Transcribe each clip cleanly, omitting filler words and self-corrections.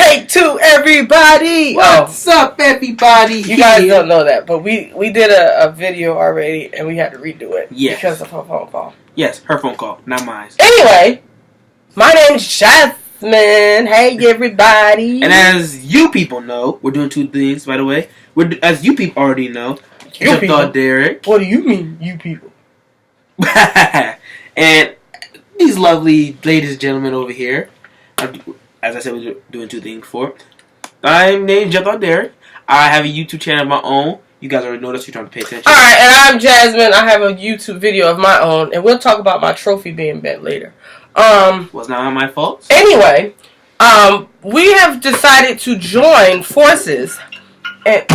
Take two, everybody. What's up, everybody? You guys don't know that, but we did a video already, and we had to redo it because of her phone call. Yes, her phone call, not mine. Anyway, my name's Jasmine. Hey, everybody. And as you people know, we're doing two things, by the way. As you people already know, Jepthaw Derek. What do you mean, you people? And these lovely ladies and gentlemen over here. As I said, we're doing two things for. I'm named Jepthaw Derek. I have a YouTube channel of my own. You guys already know that, so you're trying to pay attention. Alright, and I'm Jasmine. I have a YouTube video of my own, and we'll talk about my trophy being bent later. Was not my fault. Anyway, we have decided to join forces. And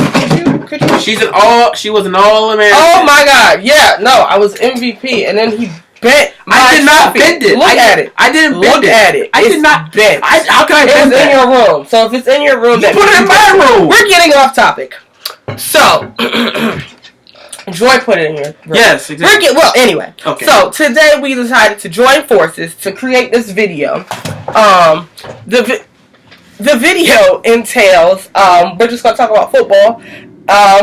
could you? She was an all-American. Oh my God! Yeah, no, I was MVP, and then he bent. I did not bend it. Look at it. I didn't bend it. Look at it. I did not bend. How can I bend it? It's that? in your room. So if it's in your room, you put it in my room. We're getting off topic. So, Joy put it in your room. Yes, exactly. Anyway. Okay. So today we decided to join forces to create this video. The video entails, we're just going to talk about football,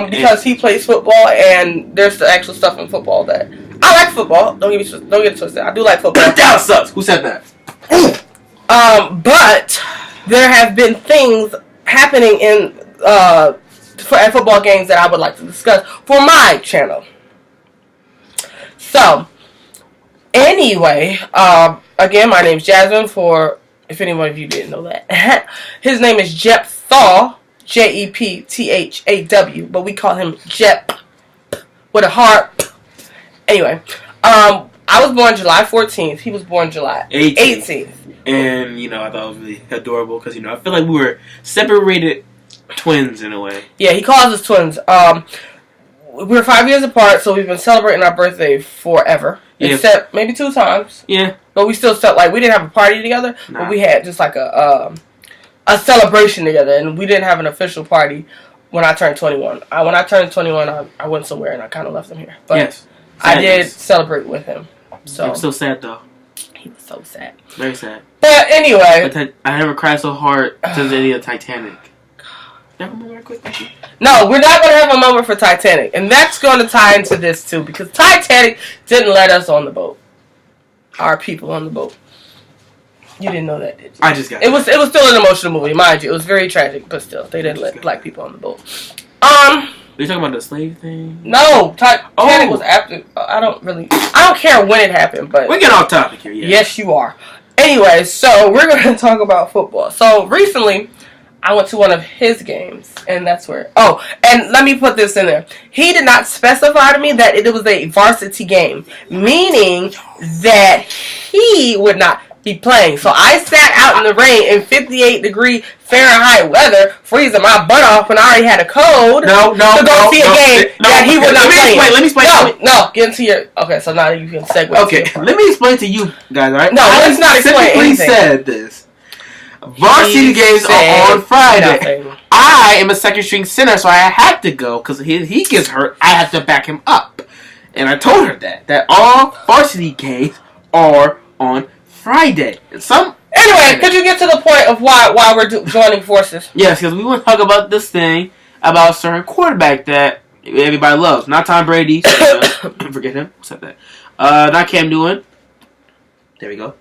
because he plays football, and there's the actual stuff in football that, I like football, don't get it twisted, I do like football. That sucks! Who said that? But, there have been things happening at football games that I would like to discuss for my channel. So, anyway, again, my name's Jasmine, if any one of you didn't know that. His name is Jepthaw, Jepthaw, but we call him Jep with a heart. Anyway, I was born July 14th. He was born July 18th. And, I thought it was really adorable because, I feel like we were separated twins in a way. Yeah, he calls us twins. We're 5 years apart, so we've been celebrating our birthday forever. Yeah. Except maybe 2 times. Yeah. But we still felt like we didn't have a party together, but we had just like a celebration together, and we didn't have an official party when I turned 21. When I turned 21, I went somewhere and I kind of left him here. But yes. I did celebrate with him. So I'm so sad though. He was so sad. Very sad. But anyway, I never cried so hard since any of Titanic. No, we're not going to have a moment for Titanic. And that's going to tie into this, too. Because Titanic didn't let us on the boat. Our people on the boat. You didn't know that, did you? I just got it. Was still an emotional movie, mind you. It was very tragic, but still. They didn't let black people on the boat. Are you talking about the slave thing? No. Titanic was after. I don't care when it happened, but... We're getting off topic here, yeah. Yes, you are. Anyway, so we're going to talk about football. So, recently... I went to one of his games, and that's where... Oh, and let me put this in there. He did not specify to me that it was a varsity game, meaning that he would not be playing. So I sat out in the rain in 58-degree Fahrenheit weather, freezing my butt off when I already had a code to go see a game that he would not play. Let me explain. No, get into your... Okay, so now you can segue. Okay, let me explain to you guys, all right? No, let's not explain anything. Said this. Varsity games are on Friday. Nothing. I am a second-string center, so I had to go because he gets hurt. I have to back him up, and I told her that all varsity games are on Friday. Anyway, could you get to the point of why we're joining forces? Yes, because we want to talk about this thing about a certain quarterback that everybody loves. Not Tom Brady. Forget him. What's that? Not Cam Newton. There we go.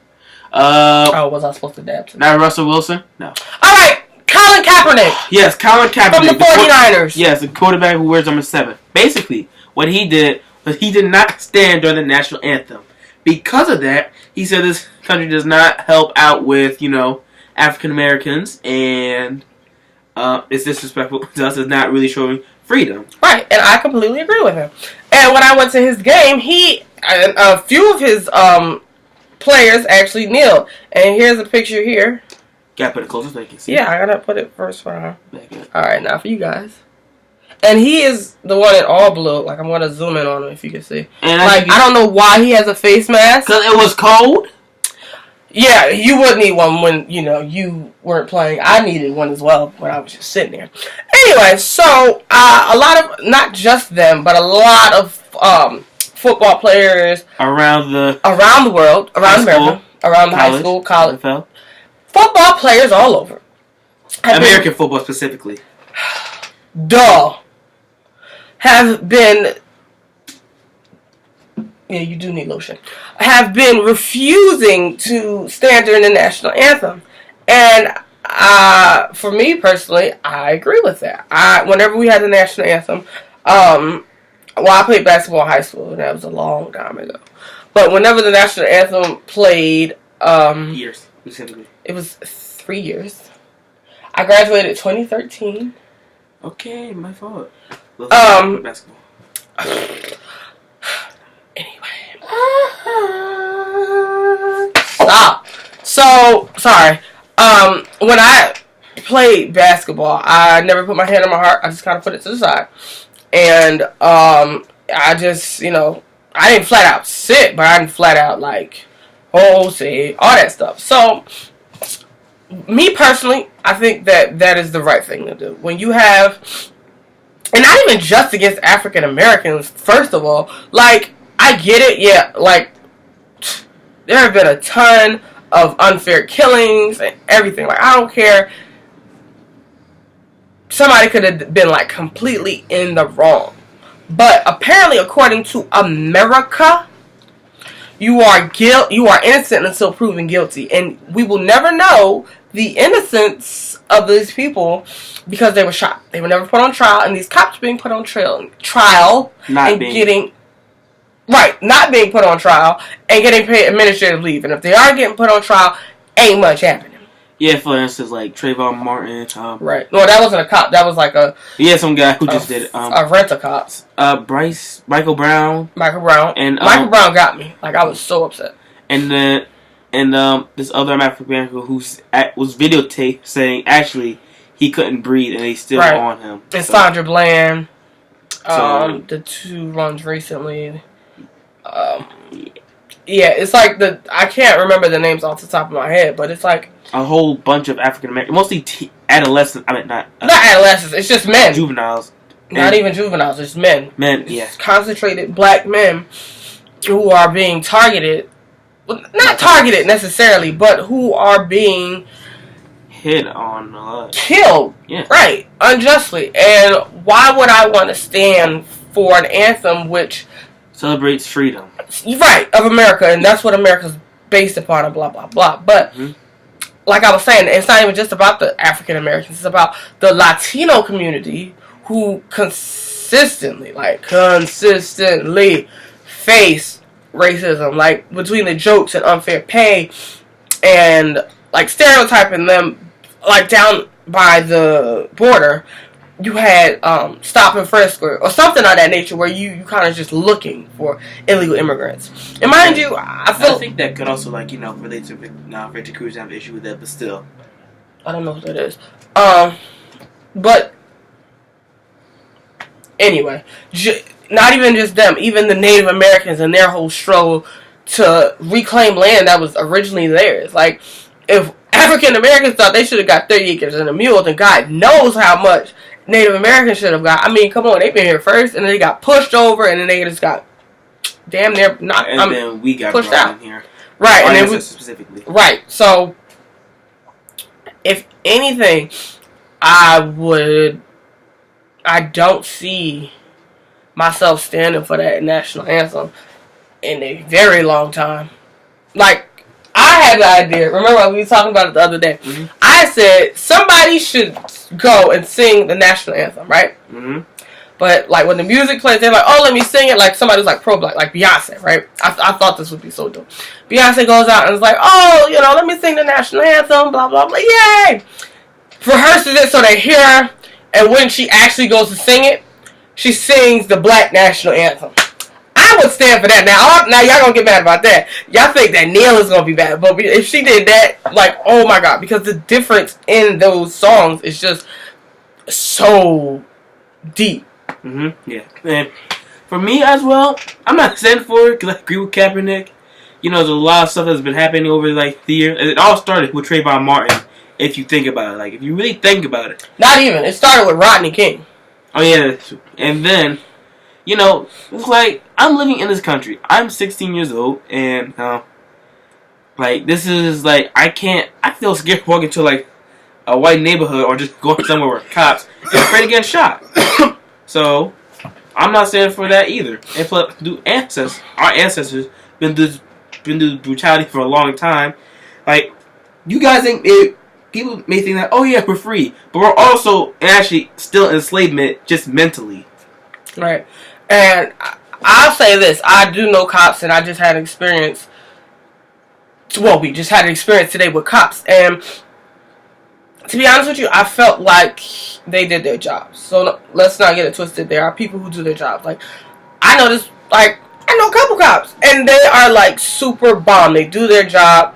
Was I supposed to dab to? Not Russell Wilson? No. Alright, Colin Kaepernick. Yes, Colin Kaepernick. From the 49ers. Yes, the quarterback who wears number 7. Basically, what he did was he did not stand during the national anthem. Because of that, he said this country does not help out with, African Americans, and it's disrespectful to us. It's not really showing freedom. Right, and I completely agree with him. And when I went to his game, a few of his players actually kneel, and here's a picture here. Gotta put it closer so they can see. Yeah, I gotta put it first for her. Alright, now for you guys. And he is the one in all blue. Like, I'm gonna zoom in on him if you can see. And I don't know why he has a face mask. Because it was cold? Yeah, you would need one when, you weren't playing. I needed one as well when I was just sitting there. Anyway, so, a lot of, not just them, but a lot of, football players around the world, around America, around the high school, college, football players all over American football specifically. Have been. Yeah, you do need lotion. Have been refusing to stand during the national anthem, and for me personally, I agree with that. Whenever we had the national anthem, I played basketball in high school, and that was a long time ago. But whenever the national anthem played, years specifically, it was 3 years. I graduated 2013. Okay, my fault. Basketball. Anyway. Stop. So, sorry. When I played basketball, I never put my hand on my heart. I just kind of put it to the side. And, I just, I didn't flat out sit, but I didn't flat out, say, all that stuff. So, me personally, I think that is the right thing to do. When you have, and not even just against African Americans, first of all, I get it, yeah, there have been a ton of unfair killings and everything. I don't care. Somebody could have been, completely in the wrong. But apparently, according to America, you are innocent until proven guilty. And we will never know the innocence of these people because they were shot. They were never put on trial, and these cops being put on not being put on trial and getting paid administrative leave. And if they are getting put on trial, ain't much happening. Yeah, for instance, Trayvon Martin. Right. No, that wasn't a cop. That was some guy who just did it. A rent-a-cops. Michael Brown. And Michael Brown got me. I was so upset. And then, this other African American who was videotaped saying actually he couldn't breathe and they still on him. And Sandra Bland. The two ones recently. Yeah, it's I can't remember the names off the top of my head, but it's a whole bunch of African Americans, mostly adolescents. I mean, not adolescents. It's just men, juveniles. Not even juveniles. It's men. Yeah. Concentrated black men who are being targeted. Well, not targeted necessarily, but who are being hit on a lot. Killed. Yeah. Right. Unjustly. And why would I want to stand for an anthem which celebrates freedom? Right, of America, and that's what America's based upon, and blah, blah, blah. But, like I was saying, it's not even just about the African Americans. It's about the Latino community who consistently face racism, between the jokes and unfair pay, and, stereotyping them, down by the border. You had stop and frisk or something of that nature where you kind of just looking for illegal immigrants. And mind you, I think that could also relate to Richard Cruz. I have an issue with that, but still, I don't know what that is. But anyway, not even just them, even the Native Americans and their whole struggle to reclaim land that was originally theirs. If African Americans thought they should have got 30 acres and a mule, then God knows how much Native Americans should have got. I mean, come on, they've been here first, and then they got pushed over, and then they just got damn near not. And then we got pushed out in here, right? And then specifically, right. So, if anything, I don't see myself standing for that national anthem in a very long time. I had the idea. Remember we were talking about it the other day. Mm-hmm. I said somebody should go and sing the national anthem, right? Mm-hmm. But when the music plays, they're like, "Oh, let me sing it." Somebody's pro-black, like Beyonce, right? I thought this would be so dope. Beyonce goes out and is like, "Oh, let me sing the national anthem." Blah blah blah. Yay! Rehearses it so they hear her, and when she actually goes to sing it, she sings the black national anthem. I would stand for that. Now y'all gonna get mad about that. Y'all think that Neil is gonna be bad, but if she did that, oh my god, because the difference in those songs is just so deep. Yeah. And for me as well, I'm not standing for it because I agree with Kaepernick. There's a lot of stuff that's been happening over the years. It all started with Trayvon Martin. If you think about it, if you really think about it, not even. It started with Rodney King. Oh yeah, and then. It's I'm living in this country. I'm 16 years old, and this is I feel scared walking to a white neighborhood or just going somewhere where cops are afraid of getting shot. So I'm not saying for that either. And plus, our ancestors been through brutality for a long time. Like, you guys think people may think that, oh yeah, we're free, but we're also actually still in enslavement, just mentally. Right. And I'll say this: I do know cops, and I just had an experience. Well, we just had an experience today with cops, and to be honest with you, I felt like they did their jobs. So let's not get it twisted. There are people who do their jobs. Like, I know this. Like, I know a couple cops, and they are like super bomb. They do their job.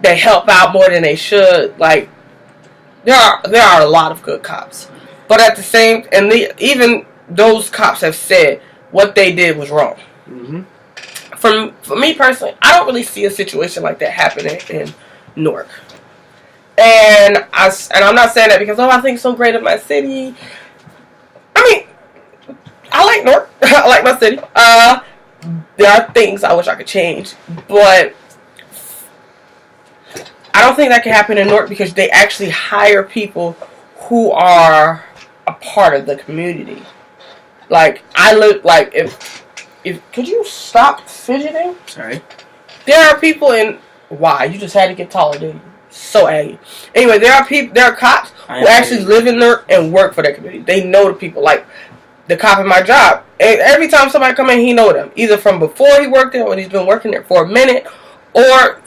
They help out more than they should. Like, there are a lot of good cops, but at the same, and even those cops have said what they did was wrong. Mm-hmm. For me personally, I don't really see a situation like that happening in Newark. And I'm not saying that because I think so great of my city. I mean, I like Newark. I like my city. There are things I wish I could change, but I don't think that can happen in Newark because they actually hire people who are a part of the community. Like, if could you stop fidgeting? Sorry. There are people why? You just had to get taller, didn't you? So aggy. Anyway, there are cops who actually live in Newark and work for their community. They know the people. Like, the cop in my job. And every time somebody come in, he know them. Either from before he worked there or he's been working there for a minute or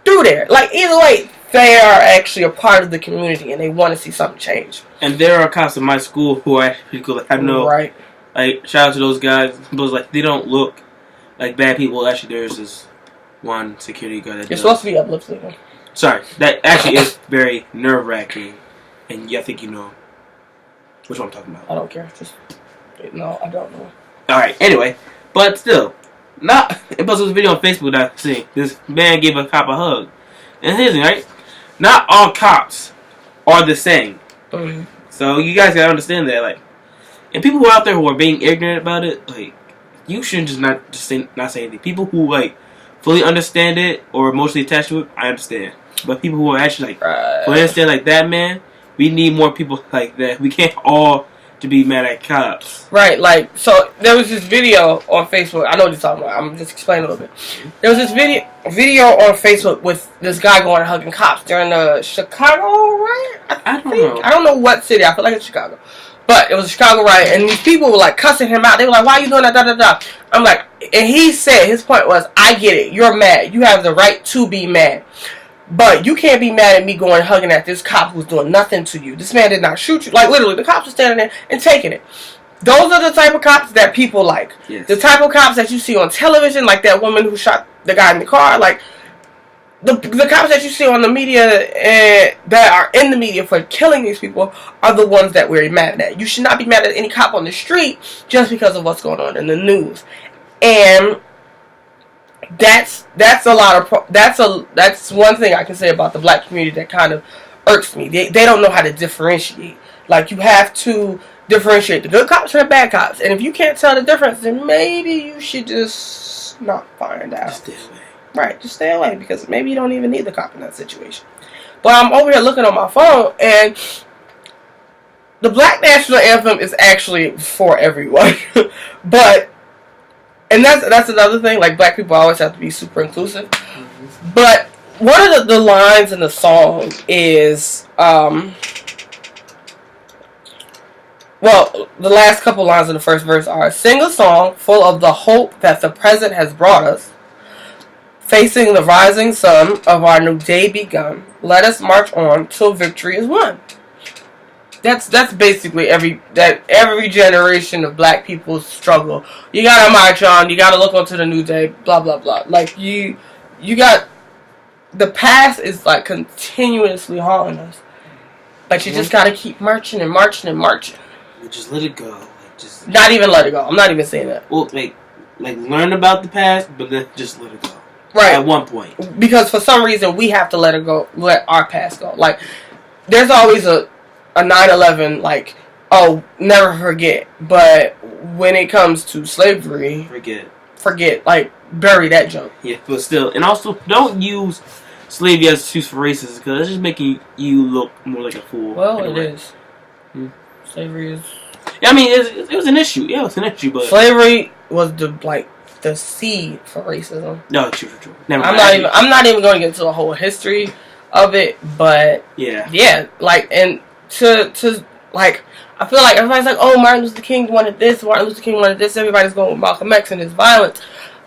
through there. Like, either way, they are actually a part of the community and they want to see something change. And there are cops in my school who are actually cool. I know. Right. Like, shout out to those guys. But like, they don't look like bad people. Actually, there's this one security guard that You're supposed to be uplifting. Sorry, that actually is very nerve-wracking. And I think you know which one I'm talking about. I don't care. No, I don't know. Alright, anyway. But still, it posted a video on Facebook that I see. This man gave a cop a hug. And here's the thing, right? Not all cops are the same. Mm-hmm. So you guys gotta understand that, like, and people who are out there who are being ignorant about it, like, you shouldn't not say anything. People who, like, fully understand it or emotionally attached to it, I understand. But people who are actually, like, fully understand, like, that, man, we need more people like that. We can't all to be mad at cops. Right, like, so there was this video on Facebook. I know what you're talking about. I'm just explaining a little bit. There was this video on Facebook with this guy going and hugging cops during the Chicago riot. I don't know. I don't know what city. I feel like it's Chicago. But it was a Chicago riot, and these people were, like, cussing him out. They were like, why are you doing that, da-da-da? I'm like, and he said, his point was, I get it. You're mad. You have the right to be mad. But you can't be mad at me going hugging at this cop who's doing nothing to you. This man did not shoot you. Like, literally, the cops are standing there and taking it. Those are the type of cops that people like. Yes. The type of cops that you see on television, like that woman who shot the guy in the car. Like, the cops that you see on the media that are in the media for killing these people are the ones that we're mad at. You should not be mad at any cop on the street just because of what's going on in the news. And that's a lot of that's one thing I can say about the black community that kind of irks me. They don't know how to differentiate. Like, you have to differentiate the good cops from the bad cops, and if you can't tell the difference, then maybe you should just not find out. Just stay away. Right, just stay away, because maybe you don't even need the cop in that situation. But I'm over here looking on my phone, and the Black National Anthem is actually for everyone. And that's another thing. Like, black people always have to be super inclusive. Mm-hmm. But one of the lines in the song is, well, the last couple lines in the first verse are, sing a song full of the hope that the present has brought us. Facing the rising sun of our new day begun, let us march on till victory is won. That's basically every generation of black people's struggle. You gotta march on. You gotta look onto the new day. Blah blah blah. Like, you got, the past is like continuously haunting us, but you just gotta keep marching and marching and marching. Just let it go. Like, just not even let it go. I'm not even saying that. Well, like learn about the past, but then just let it go. Right. At one point, because for some reason we have to let it go. Let our past go. Like, there's always a 9/11, like, oh, never forget. But when it comes to slavery, forget. Like, bury that junk. Yeah, but still, and also don't use slavery as an excuse for racism because it's just making you look more like a fool. Well, it is. Slavery is. Yeah, I mean, it was an issue. Yeah, it was an issue, but slavery was the seed for racism. No, true. Never I'm not even going to get into the whole history of it, but yeah, like, and to like, I feel like everybody's like, oh, Martin Luther King wanted this, everybody's going with Malcolm X and his violence.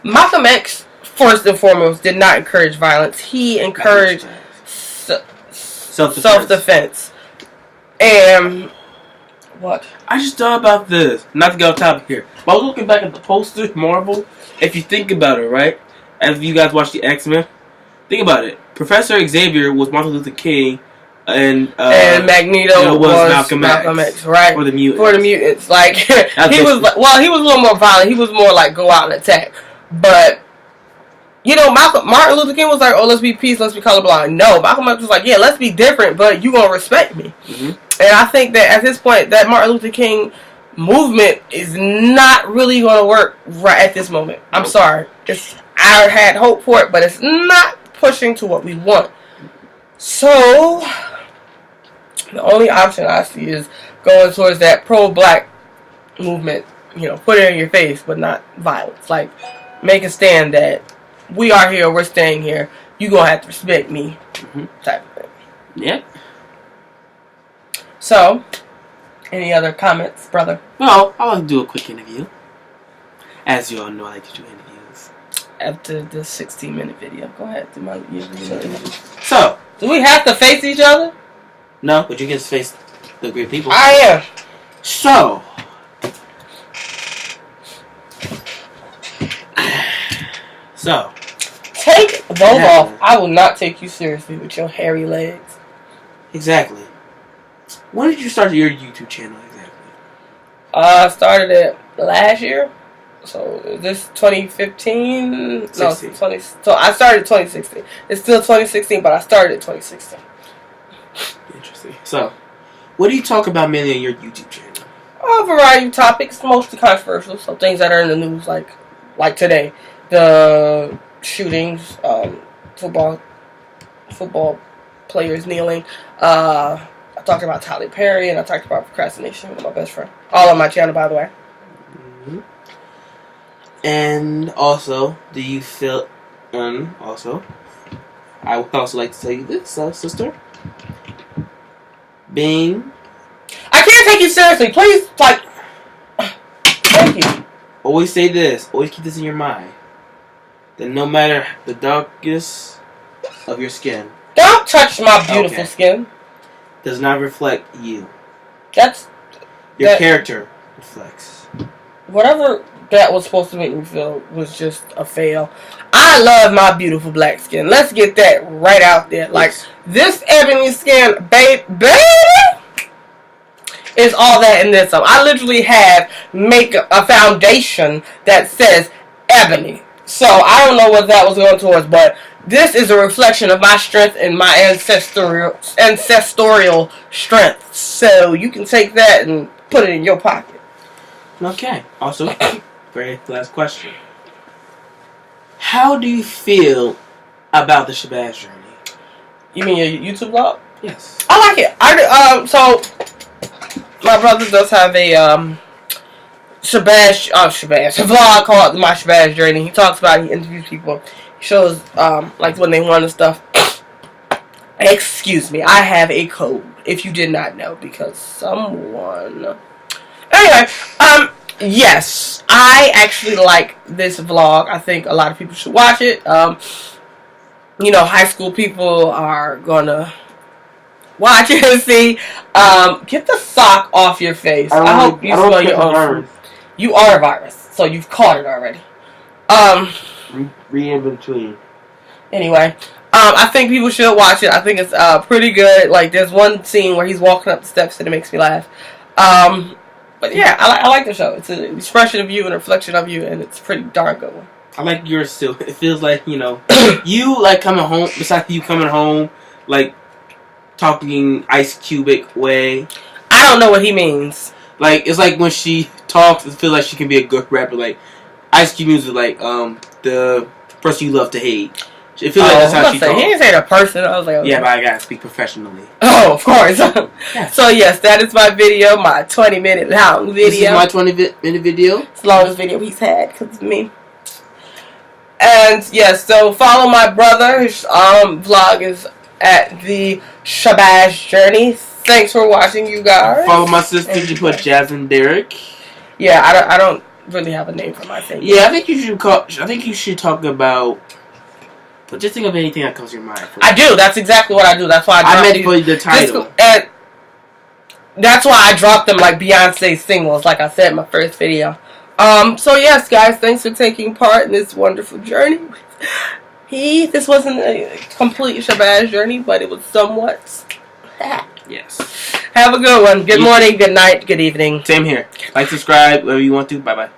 Malcolm X, first and foremost, did not encourage violence. He encouraged self-defense. And what? I just thought about this. Not to get off topic here, but I was looking back at the posters, Marvel. If you think about it, right? As you guys watch the X-Men, think about it. Professor Xavier was Martin Luther King, and Magneto was Malcolm X, right? For the mutants. Like he was a little more violent. He was more like go out and attack. But Martin Luther King was like, oh, let's be peace, let's be colorblind. No, Malcolm X was like, yeah, let's be different, but you gonna respect me. Mm-hmm. And I think that at this point, that Martin Luther King movement is not really gonna work right at this moment. I'm sorry. I had hope for it, but it's not pushing to what we want. So the only option I see is going towards that pro-black movement. Put it in your face, but not violence. Like, make a stand that we are here, we're staying here. You gonna have to respect me, type of thing. Yep. So, any other comments, brother? Well, I want to do a quick interview. As you all know, I like to do interviews. After the 16-minute video, go ahead, do my interview. So, do we have to face each other? No, but you can face the great people. I am. So, take those off. I will not take you seriously with your hairy legs. Exactly. When did you start your YouTube channel exactly? I started it last year. So is this 2015? 16. No, 20. So I started 2016. It's still 2016, but I started 2016. Interesting. So, what do you talk about mainly on your YouTube channel? A variety of topics, mostly controversial. So things that are in the news, like today, the shootings, football players kneeling. I talked about Tyler Perry, and I talked about procrastination with my best friend. All on my channel, by the way. Mm-hmm. And also, do you feel... also, I would also like to tell you this, sister. I can't take you seriously. Please, thank you. Always say this. Always keep this in your mind. That no matter the darkness of your skin... Don't touch my beautiful skin. Does not reflect you. Your character reflects. Whatever that was supposed to make me feel was just a fail. I love my beautiful black skin. Let's get that right out there. Like, this ebony skin, baby, is all that and then some. I literally have a foundation that says ebony. So, I don't know what that was going towards, but this is a reflection of my strength and my ancestral strength. So, you can take that and put it in your pocket. Okay. Also, very last question. How do you feel about the Shabazz Journey? You mean your YouTube vlog? Yes. I like it. So my brother does have a Shabazz vlog called My Shabazz Journey. He talks about it, he interviews people. He shows like when they won and stuff. Excuse me, I have a code if you did not know because someone. Anyway, yes, I actually like this vlog. I think a lot of people should watch it. High school people are gonna watch it and see. Get the sock off your face. I hope you smell your own food. You are a virus, so you've caught it already. Read in between. Anyway, I think people should watch it. I think it's pretty good. Like, there's one scene where he's walking up the steps and it makes me laugh. But yeah, I like the show. It's an expression of you and a reflection of you, and it's a pretty darn good one. I like yours too. It feels like, you like coming home, besides you coming home, like, talking Ice Cubic way. I don't know what he means. Like, it's like when she talks, it feels like she can be a good rapper. Like, Ice Cube music, like, the person you love to hate. It feels like that's how she talks. He didn't say the person. I was like, okay. Yeah, but I gotta speak professionally. Oh, of course. Yes. So yes, that is my video, my 20-minute long video. This is my 20-minute video. It's the longest video he's had because of me. And yes, so follow my brother. His vlog is at the Shabazz Journey. Thanks for watching, you guys. Follow my sister. You put Jasmine Derrick. Yeah, I don't really have a name for my thing. Yeah, I think you should talk about. But just think of anything that comes to your mind. I do. That's exactly what I do. That's why I meant for the title. And that's why I dropped them like Beyonce singles, like I said in my first video. So yes, guys, thanks for taking part in this wonderful journey. This wasn't a complete Shabazz journey, but it was somewhat. Yes. Have a good one. Good morning, good night, good evening. Same here. Like, subscribe, whatever you want to. Bye-bye.